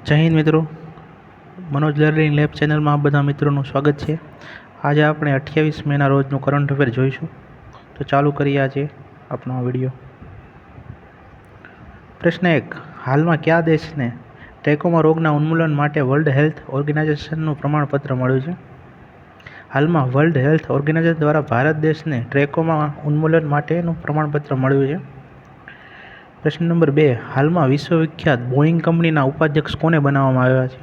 જય હિન્દ મિત્રો, Manoj learning lab ચેનલમાં આપ બધા મિત્રોનું સ્વાગત છે। આજે આપણે 28 મેના રોજનું કરંટ અફેર જોઈશું। તો ચાલુ કરીએ આજે આપણો વિડીયો। પ્રશ્ન 1, હાલમાં કયા દેશને ટ્રેકોમા રોગના ઉન્મૂલન માટે વર્લ્ડ હેલ્થ ઓર્ગેનાઇઝેશનનું પ્રમાણપત્ર મળ્યું છે? હાલમાં વર્લ્ડ હેલ્થ ઓર્ગેનાઇઝેશન દ્વારા ભારત દેશને ટ્રેકોમા ઉન્મૂલન માટેનું પ્રમાણપત્ર મળ્યું છે। પ્રશ્ન નંબર 2, હાલમાં વિશ્વવિખ્યાત બોઈંગ કંપનીના ઉપાધ્યક્ષ કોને બનાવવામાં આવ્યા છે?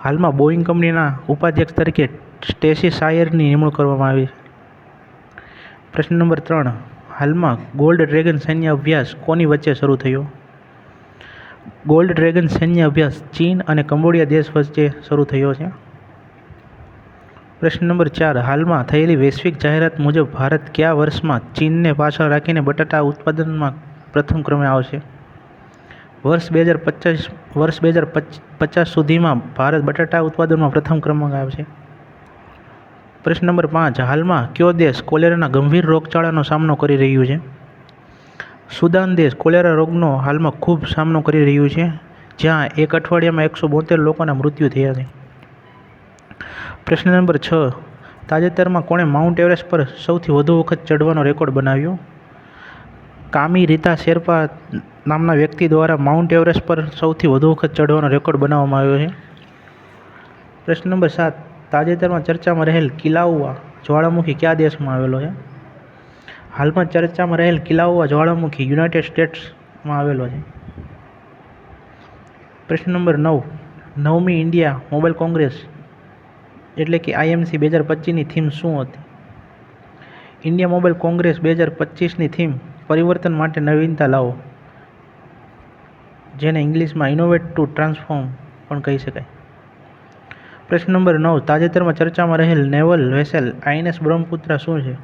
હાલમાં બોઈંગ કંપનીના ઉપાધ્યક્ષ તરીકે સ્ટેસી શાયરની નિમણૂક કરવામાં આવી છે। પ્રશ્ન નંબર 3, હાલમાં ગોલ્ડ ડ્રેગન સૈન્ય અભ્યાસ કોની વચ્ચે શરૂ થયો? ગોલ્ડ ડ્રેગન સૈન્ય અભ્યાસ ચીન અને કંબોડિયા દેશ વચ્ચે શરૂ થયો છે। પ્રશ્ન નંબર 4, હાલમાં થયેલી વૈશ્વિક જાહેરાત મુજબ ભારત કયા વર્ષમાં ચીનને પાછળ રાખીને બટાટા ઉત્પાદનમાં પ્રથમ ક્રમે આવશે? વર્ષ 2050 સુધીમાં ભારત બટાટા ઉત્પાદનમાં પ્રથમ ક્રમાંક આવશે। પ્રશ્ન નંબર 5, હાલમાં કયો દેશ કોલેરાના ગંભીર રોગચાળાનો સામનો કરી રહ્યું છે? સુદાન દેશ કોલેરા રોગનો હાલમાં ખૂબ સામનો કરી રહ્યું છે, જ્યાં એક અઠવાડિયામાં 172 લોકોના મૃત્યુ થયા છે। પ્રશ્ન નંબર 6, તાજેતરમાં કોણે માઉન્ટ એવરેસ્ટ પર સૌથી વધુ વખત ચઢવાનો રેકોર્ડ બનાવ્યો? કામી રીતા શેરપા નામના વ્યક્તિ દ્વારા માઉન્ટ એવરેસ્ટ પર સૌથી વધુ વખત ચઢવાનો રેકોર્ડ બનાવવામાં આવ્યો છે। પ્રશ્ન નંબર 7, તાજેતરમાં ચર્ચામાં રહેલ કિલાઉઆ જ્વાળામુખી કયા દેશમાં આવેલો છે? હાલમાં ચર્ચામાં રહેલ કિલાઉઆ જ્વાળામુખી યુનાઇટેડ સ્ટેટ્સમાં આવેલો છે। પ્રશ્ન નંબર 9, 9મી ઇન્ડિયા મોબાઈલ કોંગ્રેસ એટલે કે IMC 2025ની થીમ શું હતી? ઇન્ડિયા મોબાઈલ કોંગ્રેસ 2025ની થીમ પરિવર્તન માટે નવીનતા લાવો, જેને ઇંગ્લિશમાં ઇનોવેટ ટુ ટ્રાન્સફોર્મ પણ કહી શકાય। પ્રશ્ન નંબર 9, તાજેતરમાં ચર્ચામાં રહેલ નેવલ વેસેલ INS બ્રહ્મપુત્રા શું છે?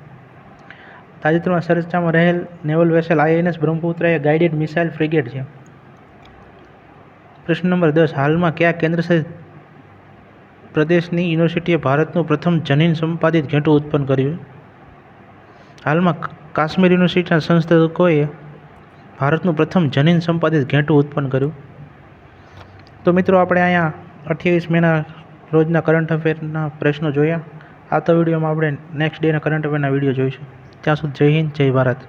તાજેતરમાં ચર્ચામાં રહેલ નેવલ વેસેલ INS બ્રહ્મપુત્રા એ ગાઇડેડ મિસાઇલ ફ્રિગેટ છે। પ્રશ્ન નંબર 10, હાલમાં કયા કેન્દ્રશાસિત પ્રદેશની યુનિવર્સિટીએ ભારતનું પ્રથમ જનીન સંપાદિત ઘેંટું ઉત્પન્ન કર્યું? હાલમાં કાશ્મીર યુનિવર્સિટીના સંશોધકોએ ભારતનું પ્રથમ જનીન સંપાદિત ઘેંટું ઉત્પન્ન કર્યું। તો મિત્રો, આપણે અહીંયા 28 મેના રોજના કરંટ અફેરના પ્રશ્નો જોયા। આવતા વિડીયોમાં આપણે નેક્સ્ટ ડેના કરંટ અફેરના વિડીયો જોઈશું। ત્યાં સુધી જય હિન્દ, જય ભારત।